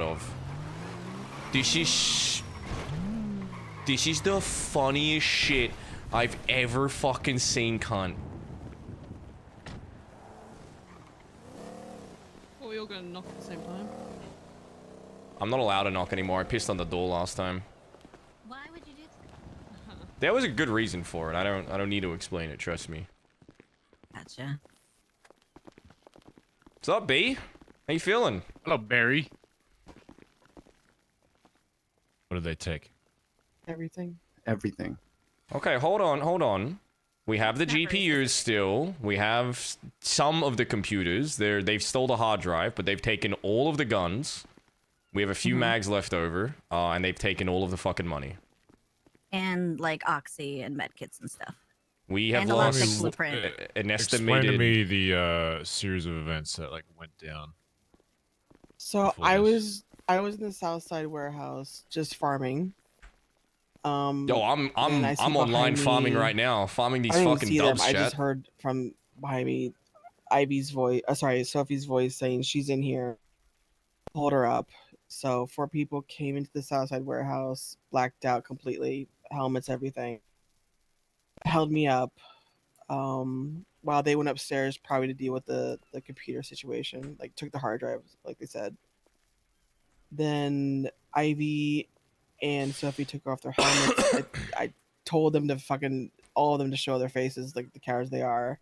of. This is the funniest shit I've ever fucking seen, cunt. Well, we all gonna knock at the same time. I'm not allowed to knock anymore. I pissed on the door last time. Why would you do that? There was a good reason for it. I don't need to explain it, trust me. Gotcha. What's up, B? How you feeling? Hello, Barry. What did they take? Everything. Everything. Okay, hold on. We have the GPUs still. We have some of the computers. They've stole the hard drive, but they've taken all of the guns. We have a few mags left over, and they've taken all of the fucking money. And like Oxy and medkits and stuff. We have And lost electric blueprint. an Explain estimated. to me the series of events that like went down. So before I this. was in the Southside warehouse just farming. Yo, I'm and I see online behind farming me- right now, farming these I didn't fucking see them. dubs, I chat. just heard from behind me Ivy's voice. Sorry, Sophie's voice saying she's in here. Hold her up. So 4 people came into the Southside warehouse, blacked out completely, helmets, everything. Held me up. While they went upstairs, probably to deal with the computer situation. Like took the hard drive, like they said. Then Ivy and Sophie took off their helmets. I told them to fucking all of them to show their faces like the cowards they are,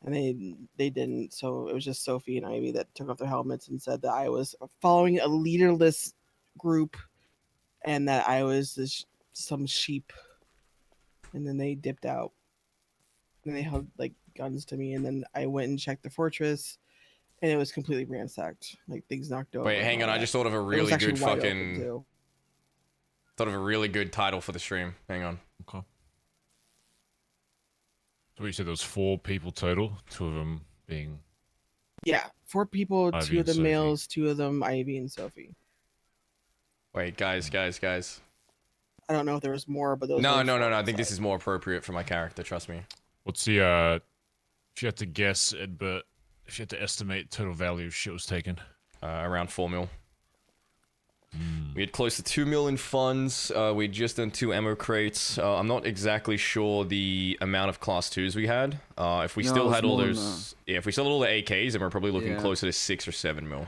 and they didn't. So it was just Sophie and Ivy that took off their helmets and said that I was following a leaderless group, and that I was some sheep. And then they dipped out. And they held like guns to me, and then I went and checked the fortress, and it was completely ransacked, like things knocked over. Wait, and hang all on. I that. just thought of a It was really actually good wide open, fucking. too. Thought of a really good title for the stream. Hang on. Okay. So you said there was 4 people total, 2 of them being. Yeah, 4 people, Ivy 2 of and them Sophie. males, 2 of them Ivy and Sophie. Wait, guys. I don't know if there was more, but those. No. were 4 I think this inside. is more appropriate for my character. Trust me. What's the if you had to guess, Edbert, if you had to estimate total value of shit was taken? Around 4 mil. We had close to 2 mil in funds. We'd just done 2 ammo crates. I'm not exactly sure the amount of class 2s we had. If we No, still it's had all more than those, yeah, if we still had all the AKs, then we're probably looking Yeah. closer to 6 or 7 mil.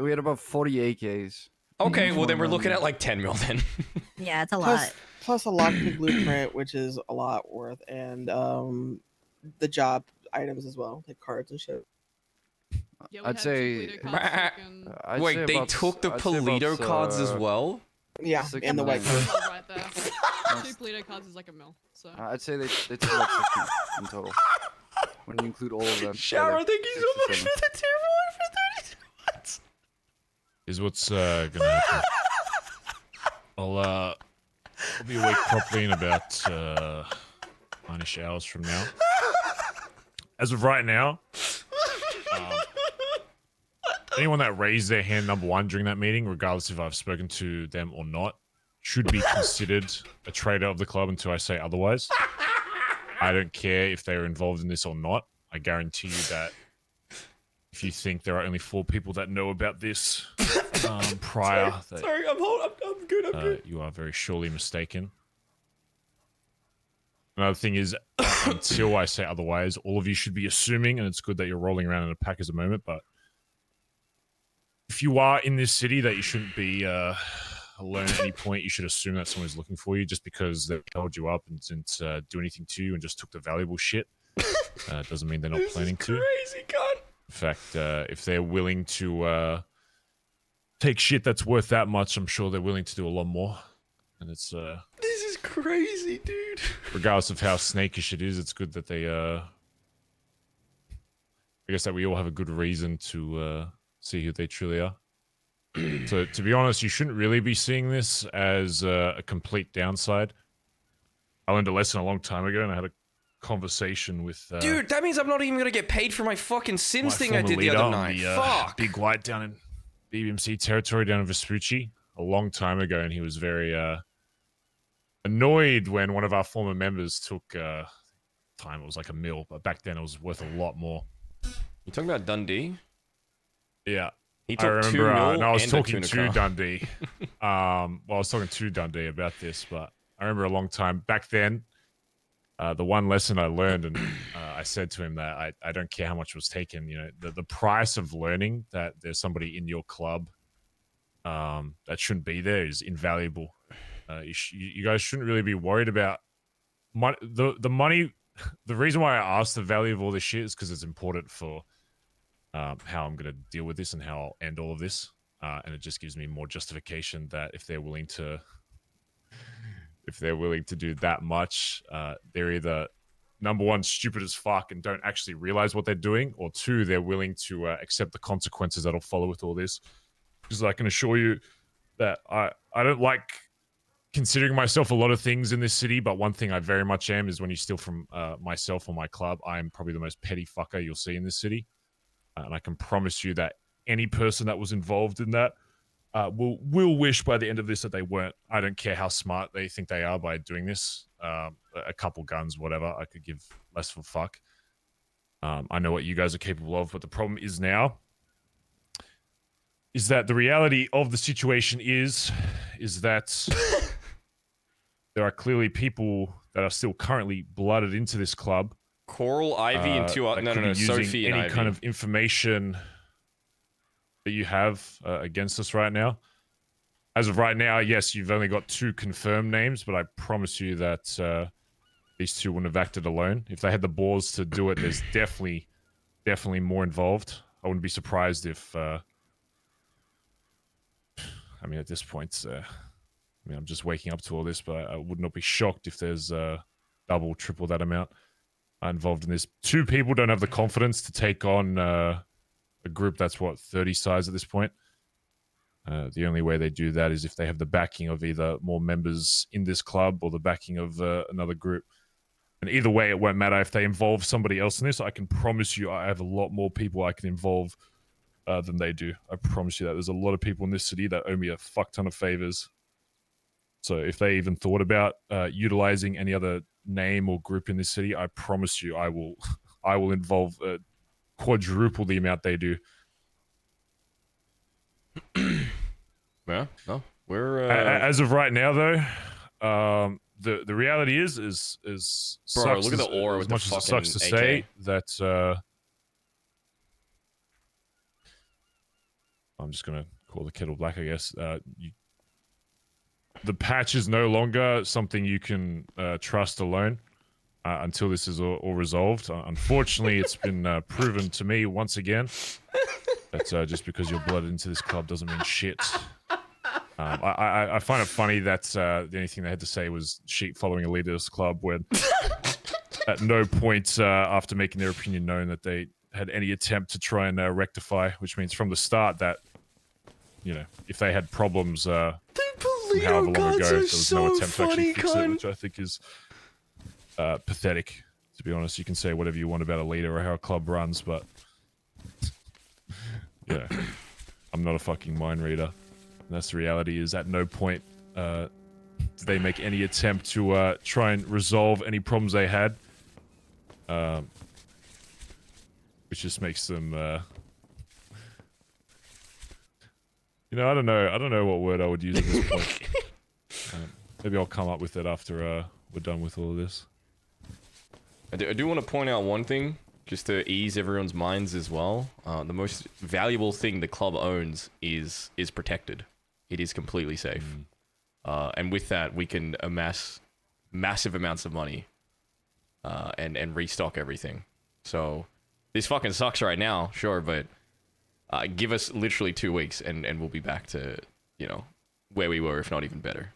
We had about 40 AKs. Okay, well then we're More looking than- at like 10 mil then. Yeah, it's a lot. Plus a lockpick blueprint, which is a lot worth, and the job items as well, like cards and shit. Yeah, we I'd had say- 2 Polito cards taken. I'd Wait, say they about- took the I'd say about, Polito cards as well? Yeah, Six and the white mil. card. Right there. 2 Polito cards is like a mil. So I'd say they took like 60 in total. When you include all of them. Shower, like thank you so much 67. for the tier 1 for 32 months. Is what's gonna happen. I'll be awake properly in about 9-ish hours from now. As of right now, anyone that raised their hand number 1 during that meeting, regardless if I've spoken to them or not, should be considered a traitor of the club until I say otherwise. I don't care if they're involved in this or not. I guarantee you that if you think there are only 4 people that know about this prior, that Sorry, I'm good. you are very surely mistaken. Another thing is, until I say otherwise, all of you should be assuming, and it's good that you're rolling around in a pack as a moment, but if you are in this city, that you shouldn't be alone at any point. You should assume that someone is looking for you just because they've held you up and didn't do anything to you and just took the valuable shit. Doesn't mean they're not planning to. Crazy, God. In fact, if they're willing to take shit that's worth that much, I'm sure they're willing to do a lot more. And it's This is crazy, dude. regardless of how snakish it is, it's good that they I guess that we all have a good reason to see who they truly are. So to be honest, you shouldn't really be seeing this as a complete downside. I learned a lesson a long time ago, and I had a conversation with Dude, that means I'm not even gonna get paid for my fucking Sims my thing I former did the leader other on night. the, Fuck. Big White down in DMC territory down in Vespucci a long time ago, and he was very annoyed when one of our former members took time. It was like a mil, but back then it was worth a lot more. You talking about Dundee? Yeah. He I took 2 remember. mil No, I was and a talking tuna to car. Dundee. Well, I was talking to Dundee about this, but I remember a long time back then. The one lesson I learned, and I said to him that I don't care how much was taken. You know, the price of learning that there's somebody in your club that shouldn't be there is invaluable. You guys shouldn't really be worried about money. The money. The reason why I asked the value of all this shit is because it's important for how I'm going to deal with this and how I'll end all of this. And it just gives me more justification that if they're willing to do that much, they're either number one, stupid as fuck and don't actually realize what they're doing, or two, they're willing to accept the consequences that'll follow with all this. Because I can assure you that I don't like considering myself a lot of things in this city, but one thing I very much am is when you steal from myself or my club, I am probably the most petty fucker you'll see in this city. And I can promise you that any person that was involved in that will wish by the end of this that they weren't. I don't care how smart they think they are by doing this. A couple guns, whatever. I could give less of a fuck. I know what you guys are capable of, but the problem is now is that the reality of the situation is that there are clearly people that are still currently blooded into this club. Coral, Ivy, and 2 that no, could no, no, be using Sophie and any Ivy. kind of information that you have against us right now. As of right now, yes, you've only got 2 confirmed names, but I promise you that these 2 wouldn't have acted alone. If they had the balls to do it, there's definitely more involved. I wouldn't be surprised if, I mean, at this point, I'm just waking up to all this, but I would not be shocked if there's double, triple that amount involved in this. 2 people don't have the confidence to take on a group that's, 30 size at this point. The only way they do that is if they have the backing of either more members in this club or the backing of another group. And either way, it won't matter if they involve somebody else in this. I can promise you I have a lot more people I can involve than they do. I promise you that. There's a lot of people in this city that owe me a fuck ton of favors. So if they even thought about utilizing any other name or group in this city, I promise you I will involve quadruple the amount they do. Yeah, no, we're as of right now though, the reality is bro, sucks look at the as, aura as with the much as it fucking sucks to AK. say that I'm just gonna call the kettle black, I guess. The patch is no longer something you can trust alone until this is all resolved. Unfortunately, it's been proven to me once again that just because you're blooded into this club doesn't mean shit. I find it funny that the only thing they had to say was sheep following a leaderless club when at no point after making their opinion known that they had any attempt to try and rectify, which means from the start that, you know, if they had problems however long ago, there was no attempt to actually fix it, which I think is pathetic, to be honest. You can say whatever you want about a leader or how a club runs, but yeah, I'm not a fucking mind reader. And that's the reality, is at no point did they make any attempt to try and resolve any problems they had. Which just makes them, you know, I don't know what word I would use at this point. Maybe I'll come up with it after we're done with all of this. I do want to point out one thing, just to ease everyone's minds as well. The most valuable thing the club owns is protected. It is completely safe. And with that, we can amass massive amounts of money and restock everything. So this fucking sucks right now, sure, but give us literally 2 weeks and we'll be back to, you know, where we were, if not even better.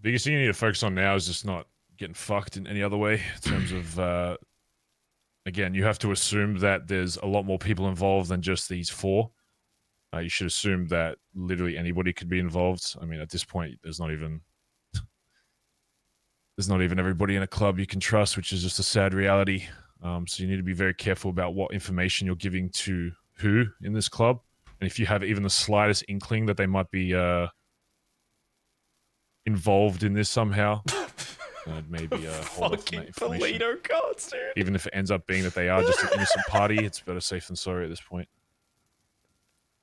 Biggest thing you need to focus on now is just not getting fucked in any other way, in terms of, again, you have to assume that there's a lot more people involved than just these 4. You should assume that literally anybody could be involved. I mean, at this point, there's not even everybody in a club you can trust, which is just a sad reality. So you need to be very careful about what information you're giving to who in this club. And if you have even the slightest inkling that they might be involved in this somehow, maybe hold off on that information. Polito cards, dude. Even if it ends up being that they are just an innocent party, it's better safe than sorry at this point.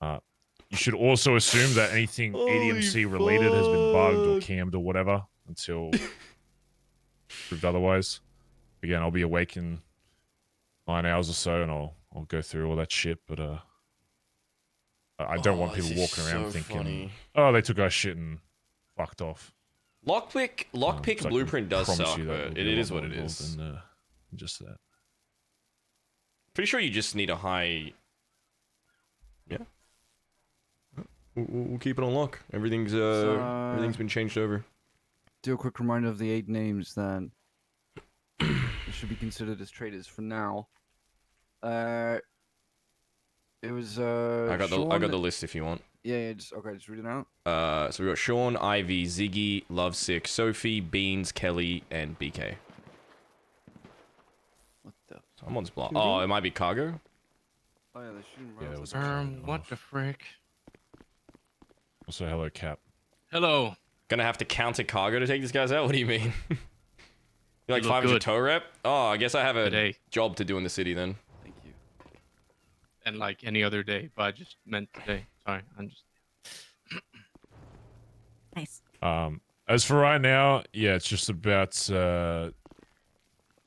You should also assume that anything ADMC related has been bugged or cammed or whatever until proved otherwise. Again, I'll be awake in 9 hours or so, and I'll go through all that shit. But I don't want people walking around thinking, "Oh, they took our shit and fucked off." Lockpick So I can blueprint does promise suck, you that but there'll be it a lot is what more it involved is. than, just that. Pretty sure you just need a high. Yeah. We'll keep it on lock. Everything's everything's been changed over. Do a quick reminder of the 8 names that should be considered as traitors for now. It was I got Sean... the list if you want. Yeah, just read it out. So we got Sean, Ivy, Ziggy, Lovesick, Sophie, Beans, Kelly, and BK. What the? Someone's blocked. Oh, it might be Cargo. Oh yeah, they shouldn't. Yeah, it was What the frick? Also, hello, Cap. Hello. Gonna have to counter Cargo to take these guys out. What do you mean? You're like You look 500 good. toe rep. Oh, I guess I have a Today. job to do in the city then. Thank you. And like any other day, but I just meant today. Sorry, I'm just. Nice. As for right now, yeah, it's just about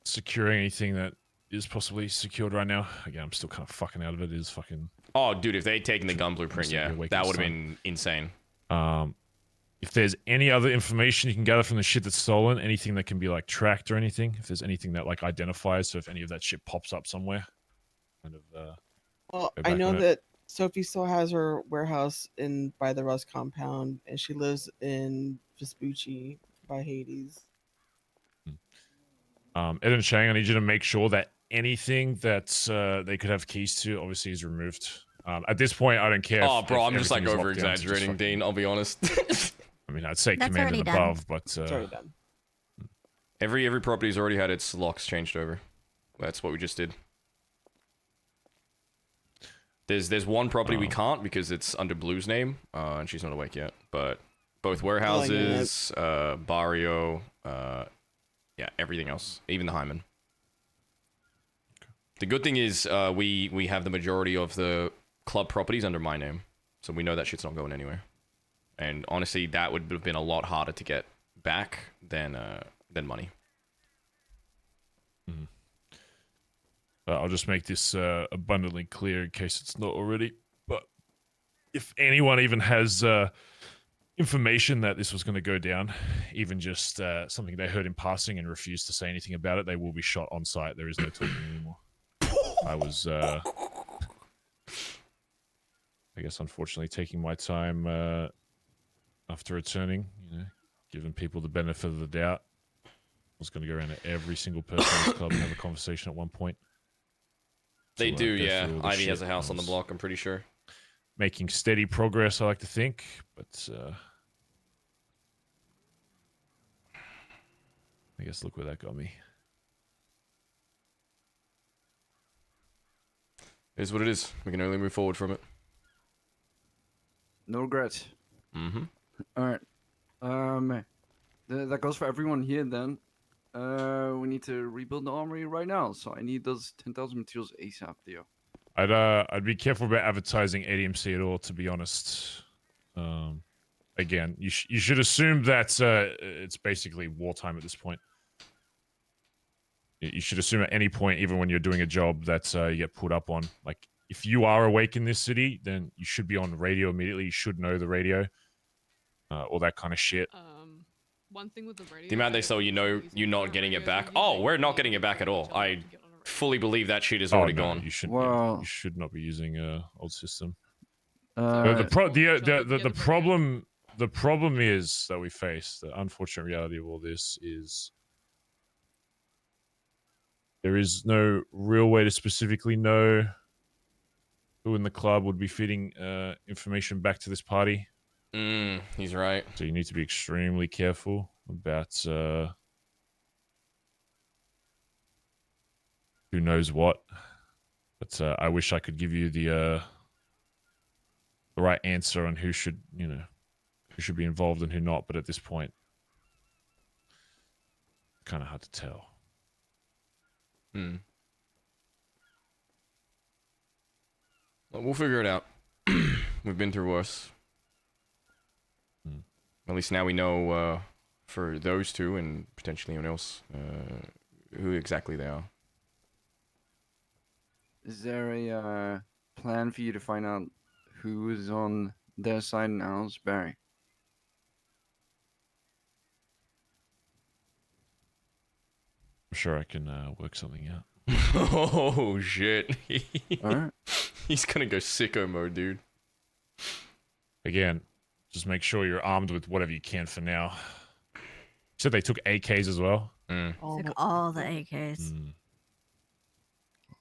securing anything that is possibly secured right now. Again, I'm still kind of fucking out of it. It is fucking. Oh, dude, if they'd taken the gun blueprint, Honestly, yeah, you're awake that this would have time. been insane. If there's any other information you can gather from the shit that's stolen, anything that can be like tracked or anything, if there's anything that like identifies, so if any of that shit pops up somewhere, kind of. Well, Go I back know on it. that Sophie still has her warehouse in by the Rust compound, and she lives in Vespucci by Hades. Ed and Shang, I need you to make sure that anything that they could have keys to, obviously, is removed. At this point, I don't care. Oh, if, bro, if I'm just like everything is over locked down to just exaggerating, fucking- Dean. I'll be honest. I mean, I'd say That's command and already done. above, but It's already done. every property's already had its locks changed over. That's what we just did. There's one property we can't because it's under Blue's name, and she's not awake yet. But both warehouses, Barrio, yeah, everything else, even the Hyman. The good thing is we have the majority of the club properties under my name, so we know that shit's not going anywhere. And honestly, that would have been a lot harder to get back than money. I'll just make this abundantly clear in case it's not already. But if anyone even has information that this was going to go down, even just something they heard in passing and refused to say anything about it, they will be shot on site. There is no talking anymore. I was, I guess, unfortunately, taking my time after returning, giving people the benefit of the doubt. I was going to go around to every single person in this club and have a conversation at one point. They So, do, go yeah. through all the Ivy has shit. a house I on the was block, I'm pretty sure. Making steady progress, I like to think, but I guess look where that got me. It is what it is. We can only move forward from it. No regrets. Mm-hmm. All right. That goes for everyone here. Then, we need to rebuild the armory right now. So I need those 10,000 materials ASAP, Theo. I'd be careful about advertising ADMC at all, to be honest. Again, you should assume that it's basically wartime at this point. You should assume at any point, even when you're doing a job, that you get put up on. Like, if you are awake in this city, then you should be on the radio immediately. You should know the radio, all that kind of shit. One thing with the radio. The amount they sell, you're not getting it back. Oh, we're not getting it back at all. I fully believe that shit is already no, gone. You should. Well- You should not be using old system. Alright. The problem is that we face. The unfortunate reality of all this is there is no real way to specifically know who in the club would be feeding information back to this party. He's right. So you need to be extremely careful about who knows what. But I wish I could give you the right answer on who should be involved and who not. But at this point, kind of hard to tell. Well, we'll figure it out. We've been through worse. Hmm. At least now we know for those two and potentially anyone else who exactly they are. Is there a plan for you to find out who is on their side now? It's Barry. I'm sure I can work something out. Oh shit. All right. He's gonna go sicko mode, dude. Again, just make sure you're armed with whatever you can for now. You said they took AKs as well. Oh, Took my- all the AKs. Mm.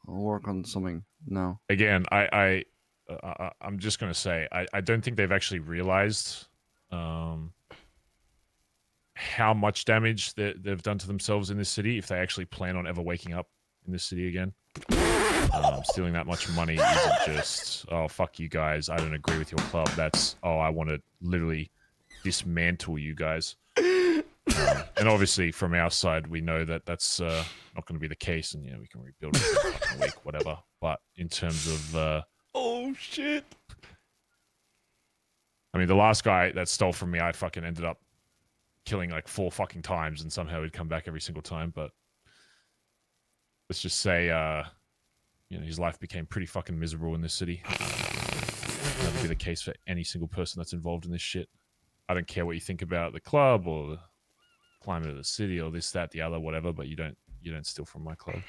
I'll work on something now. Again, I'm just gonna say I don't think they've actually realized how much damage they've done to themselves in this city if they actually plan on ever waking up in this city again. Stealing that much money isn't just, oh, fuck you guys, I don't agree with your club. That's, oh, I want to literally dismantle you guys. And obviously, from our side, we know that that's not going to be the case, and, you know, we can rebuild it in a fucking week, whatever. But in terms of... Oh shit. I mean, the last guy that stole from me, I fucking ended up killing like 4 fucking times, and somehow he'd come back every single time. But let's just say, you know, his life became pretty fucking miserable in this city. That'll be the case for any single person that's involved in this shit. I don't care what you think about the club or the climate of the city or this, that, the other, whatever. But you don't steal from my club.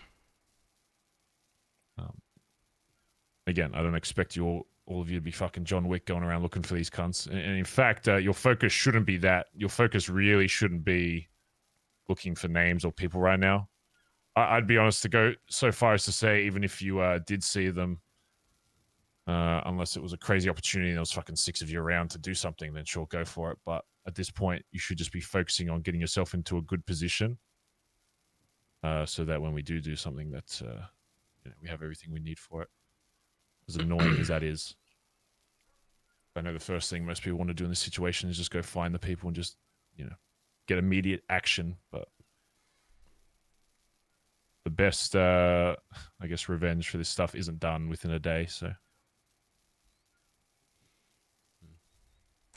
Again, I don't expect you all of you to be fucking John Wick going around looking for these cunts. And in fact, your focus shouldn't be that. Your focus really shouldn't be looking for names or people right now. I'd be honest to go so far as to say, even if you did see them, unless it was a crazy opportunity and there was fucking 6 of you around to do something, then sure, go for it. But at this point, you should just be focusing on getting yourself into a good position, so that when we do something, that you know, we have everything we need for it. As annoying as that is, I know the first thing most people want to do in this situation is just go find the people and just, you know, get immediate action. But the best, I guess, revenge for this stuff isn't done within a day. So,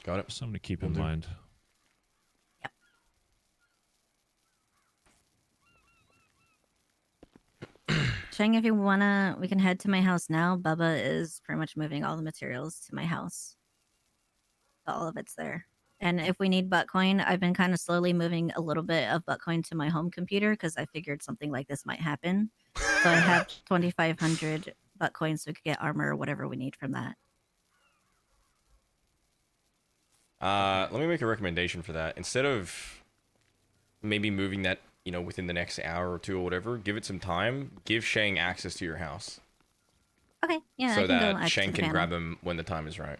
Got it. something to keep Will in do. mind. Shang, if you wanna, we can head to my house now. Bubba is pretty much moving all the materials to my house. All of it's there. And if we need Buttcoin, I've been kind of slowly moving a little bit of Buttcoin to my home computer because I figured something like this might happen. So I have 2,500 Buttcoins so we could get armor or whatever we need from that. Let me make a recommendation for that. Instead of maybe moving that, you know, within the next hour or two or whatever, give it some time. Give Shang access to your house. Okay, yeah, so I can go that add Shang to the can panel. grab him when the time is right.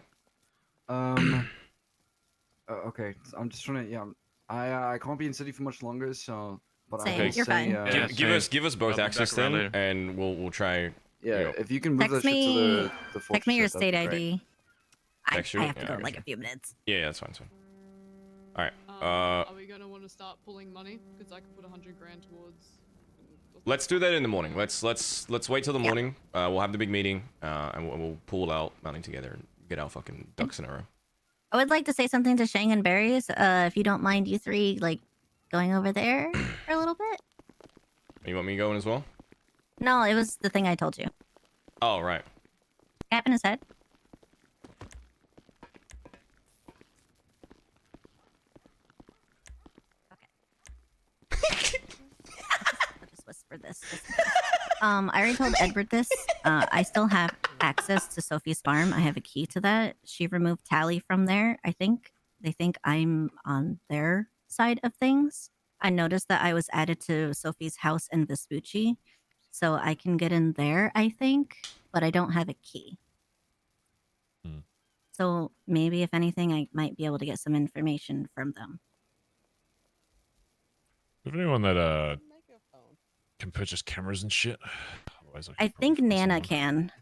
Okay, I'm just trying to. Yeah, I can't be in city for much longer, so. But Same, I will you're say, fine. Yeah, Give us both I'll be access back around then, later. and we'll try. Yeah, Yo. if you can move Text that shit to me- the Text fortress, me your that'd state be great. ID. I Text you? have to Yeah, go I in got like you. a few minutes. Yeah, that's fine. That's fine. All right. Are we gonna want to start pulling money? Because I could put 100 grand towards. Let's do that in the morning. Let's wait till the Yeah. morning. We'll have the big meeting, and we'll pull out money together and get our fucking ducks in a row. I would like to say something to Shang and Barry's, if you don't mind you three, like, going over there for a little bit. You want me going as well? No, it was the thing I told you. Oh, right. Cap in his head. Okay. I'll just whisper this. Just in case. I already told Edbert this. I still have access to Sophie's farm. I have a key to that. She removed Tally from there. I think they think I'm on their side of things. I noticed that I was added to Sophie's house in Vespucci, so I can get in there, I think, but I don't have a key. Hmm. So maybe, if anything, I might be able to get some information from them. Is there anyone that can purchase cameras and shit? Otherwise, I could think probably find Nana someone. can.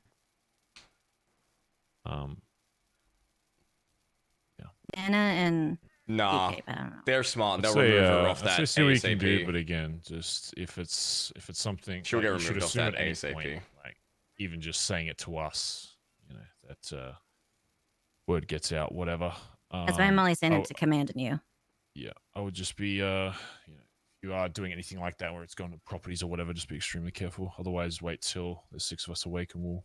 Nana and Nah, UK, but I don't know. they're smart. Let's They'll say, remove her off let's that say see what you can do, ASAP. but again, just if it's something, She'll like, get you should removed off assume that at any ASAP. point, like even just saying it to us, you know, that word gets out, whatever. That's why I'm only saying oh, it to Command and you. Yeah, I would just be, you know, if you are doing anything like that where it's going to properties or whatever, just be extremely careful. Otherwise, wait till there's 6 of us awake and we'll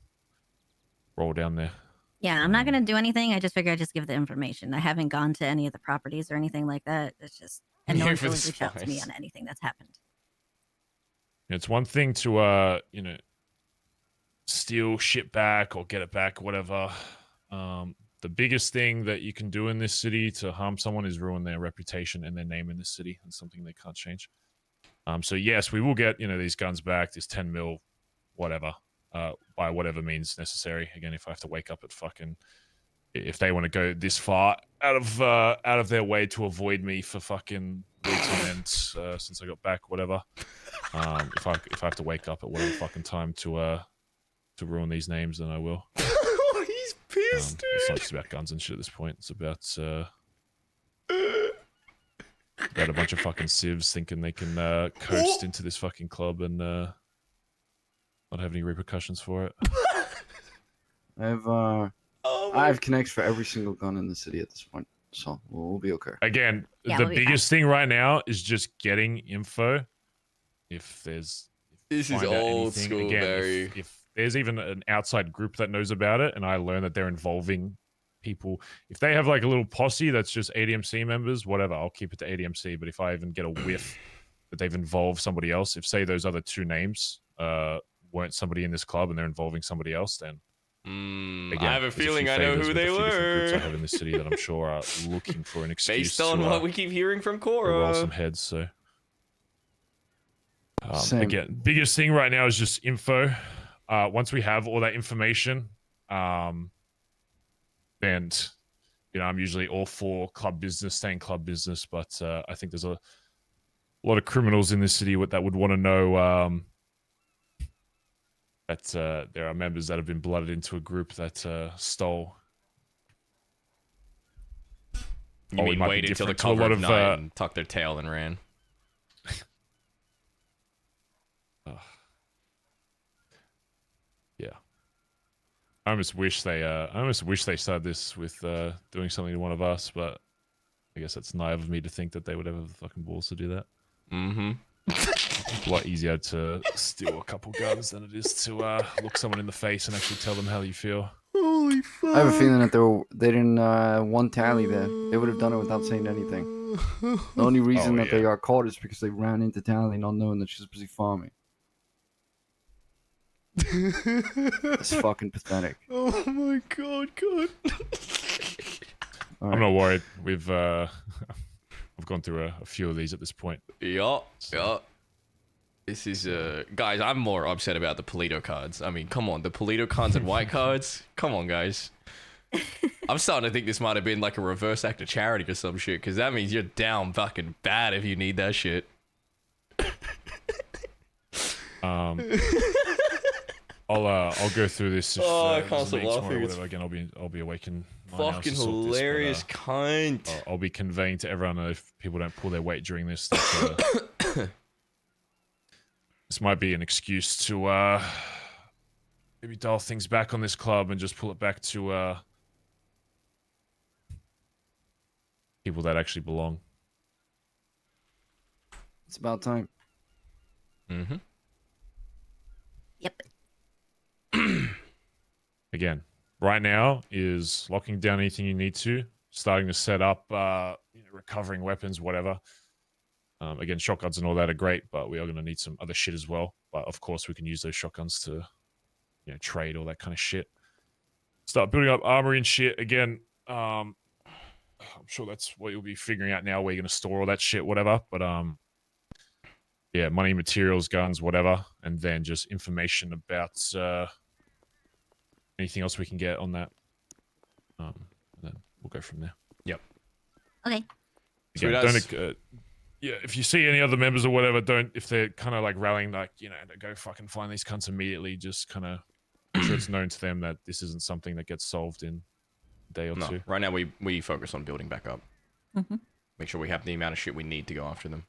roll down there. Yeah, I'm not gonna do anything. I just figure I just give the information. I haven't gone to any of the properties or anything like that. It's just and no Here one's for really the reached out to me spies. on anything that's happened. It's one thing to, you know, steal shit back or get it back, whatever. The biggest thing that you can do in this city to harm someone is ruin their reputation and their name in this city, and something they can't change. So yes, we will get, you know, these guns back, this 10 mil, whatever, by whatever means necessary. Again, if I have to wake up at fucking, if they want to go this far out of their way to avoid me for fucking weeks on end, since I got back, whatever. If I have to wake up at whatever fucking time to ruin these names, then I will. He's pissed, It's not just about guns and shit at this point. It's about a bunch of fucking civs thinking they can coast into this fucking club and not have any repercussions for it. I have connects for every single gun in the city at this point, so we'll be okay. Again, Yeah, the we'll be biggest thing right now is just getting info. If there's This is find out old anything, school, again, Barry. if there's even an outside group that knows about it, and I learn that they're involving people, if they have like a little posse that's just ADMC members, whatever, I'll keep it to ADMC. But if I even get a whiff that they've involved somebody else, if say those other 2 names weren't somebody in this club and they're involving somebody else, then again, I have a there's feeling few I know favors who with a they few different groups I were. have in this city that I'm sure are looking for an excuse Based on to, what we keep hearing from to roll some Cora. heads. So Same. again, biggest thing right now is just info. Once we have all that information, then you know, I'm usually all for club business, staying club business. But I think there's a lot of criminals in this city that would want to know that there are members that have been blooded into a group that stole. You Oh, it mean might be waited till the different to a cover lot of of, night and tucked their tail and ran? Yeah. I almost wish they started this with doing something to one of us, but I guess that's naive of me to think that they would have the fucking balls to do that. Mm-hmm. It's a lot easier to steal a couple guns than it is to look someone in the face and actually tell them how you feel. Holy fuck. I have a feeling that they didn't want tally there. They would have done it without saying anything. The only reason that they got caught is because they ran into Tally not knowing that she was busy farming. It's fucking pathetic. Oh my god, God. All I'm right. not worried. We've I've gone through a few of these at this point. Yup. This is guys, I'm more upset about the Polito cards. I mean, come on, the Polito cards and white cards. Come on, guys. I'm starting to think this might have been like a reverse act of charity or some shit, because that means you're down fucking bad if you need that shit. I'll go through this. If, I there's can't a stop meeting tomorrow or laughing. It's whatever. Again, I'll be awake in 9 hours Fucking to sort this, but, hilarious cunt. I'll be conveying to everyone that if people don't pull their weight during this, that, this might be an excuse to maybe dial things back on this club and just pull it back to people that actually belong. It's about time. Mm-hmm. Yep. Again, right now is locking down anything you need to, starting to set up, recovering weapons, whatever. Again, shotguns and all that are great, but we are going to need some other shit as well. But of course, we can use those shotguns to, trade all that kind of shit. Start building up armory and shit. Again, I'm sure that's what you'll be figuring out now, where you're going to store all that shit, whatever. But yeah, money, materials, guns, whatever, and then just information about anything else we can get on that. And then we'll go from there. Yep. Okay. Sweet Again, as. don't, yeah, if you see any other members or whatever, if they're kind of like rallying, like, go fucking find these cunts immediately, just kind of make sure it's known to them that this isn't something that gets solved in a day or No, two. right now we focus on building back up. Mm-hmm. Make sure we have the amount of shit we need to go after them.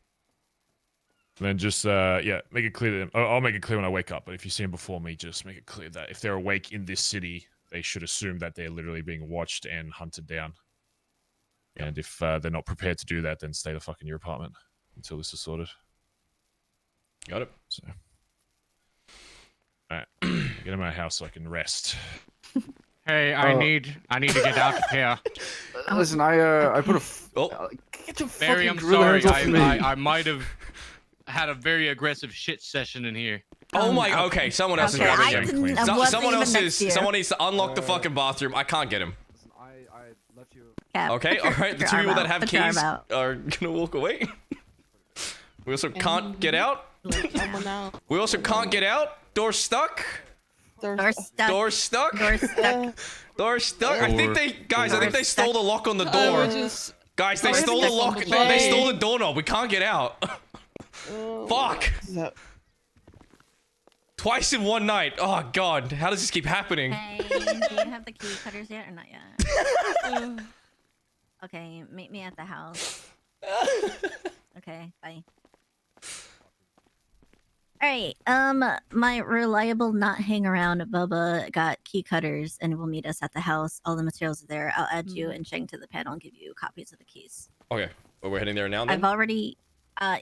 And then just, make it clear to them. I'll make it clear when I wake up, but if you see them before me, just make it clear that if they're awake in this city, they should assume that they're literally being watched and hunted down. And if they're not prepared to do that, then stay the fuck in your apartment until this is sorted. Got it. So, all right, get in my house so I can rest. Hey, I need to get out of here. Listen, I put a. Oh. Get your Barry, fucking I'm gorilla sorry. hands off me. I might have had a very aggressive shit session in here. Oh my. Okay, someone else is Okay, grabbing I him. didn't- I So- wasn't someone even else next is. to you. Someone needs to unlock the fucking bathroom. I can't get him. Listen, I left you. Cap, Okay, put your- all right. The put two your people arm that have out, put your arm keys out. are gonna walk away. We also can't get out. Let someone out. We also can't get out. Door stuck. Door stuck. Door stuck. Door stuck. Door stuck. I think they, guys. I think they stole the lock on the Oh, door. we're just Guys, they Oh, stole the everything's lock. on the They plane. stole the doorknob. We can't get out. Fuck. So, Twice in one night. Oh god. How does this keep happening? Hey, do you have the key cutters yet or not yet? Okay, meet me at the house. Okay, bye. Alright, my reliable not hang around Bubba got key cutters and will meet us at the house. All the materials are there. I'll add you and Sheng to the panel and give you copies of the keys. Okay. Well, we're heading there now then. I've already,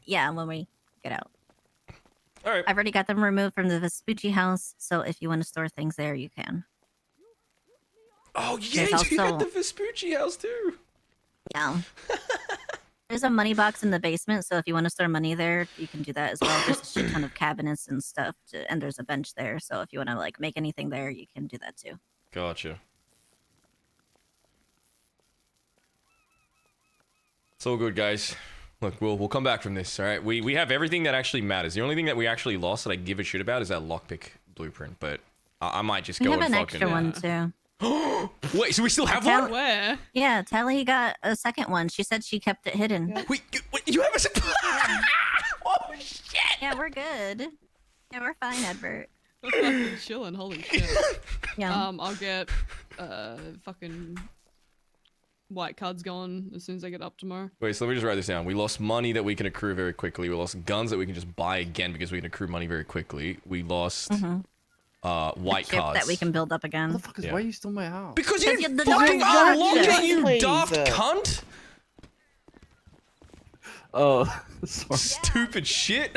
yeah, when we get out. All right. I've already got them removed from the Vespucci house, so if you want to store things there, you can. Oh yeah, There's you got also- the Vespucci house too. Yeah. There's a money box in the basement, so if you want to store money there, you can do that as well. There's a shit ton of cabinets and stuff, and there's a bench there. So if you want to like make anything there, you can do that too. Gotcha. It's all good, guys. Look, we'll come back from this. All right. We have everything that actually matters. The only thing that we actually lost that I give a shit about is that lockpick blueprint. But I might just We go have and an fucking. extra one too. Wait, so we still have Tell- one? where? Yeah, Tally got a second one. She said she kept it hidden. Yeah. Wait, you have a. Oh shit! Yeah, we're good. Yeah, we're fine, Edbert. We're fucking chilling. Holy shit. Yeah. I'll get fucking white cards going as soon as I get up tomorrow. Wait, so let me just write this down. We lost money that we can accrue very quickly. We lost guns that we can just buy again because we can accrue money very quickly. We lost white Ship cards that we can build up again. Motherfuckers, Yeah. why are you still in my house? Because you Because didn't the fucking door's locked. unlock it, you Please. daft cunt! Oh, sorry. Stupid shit.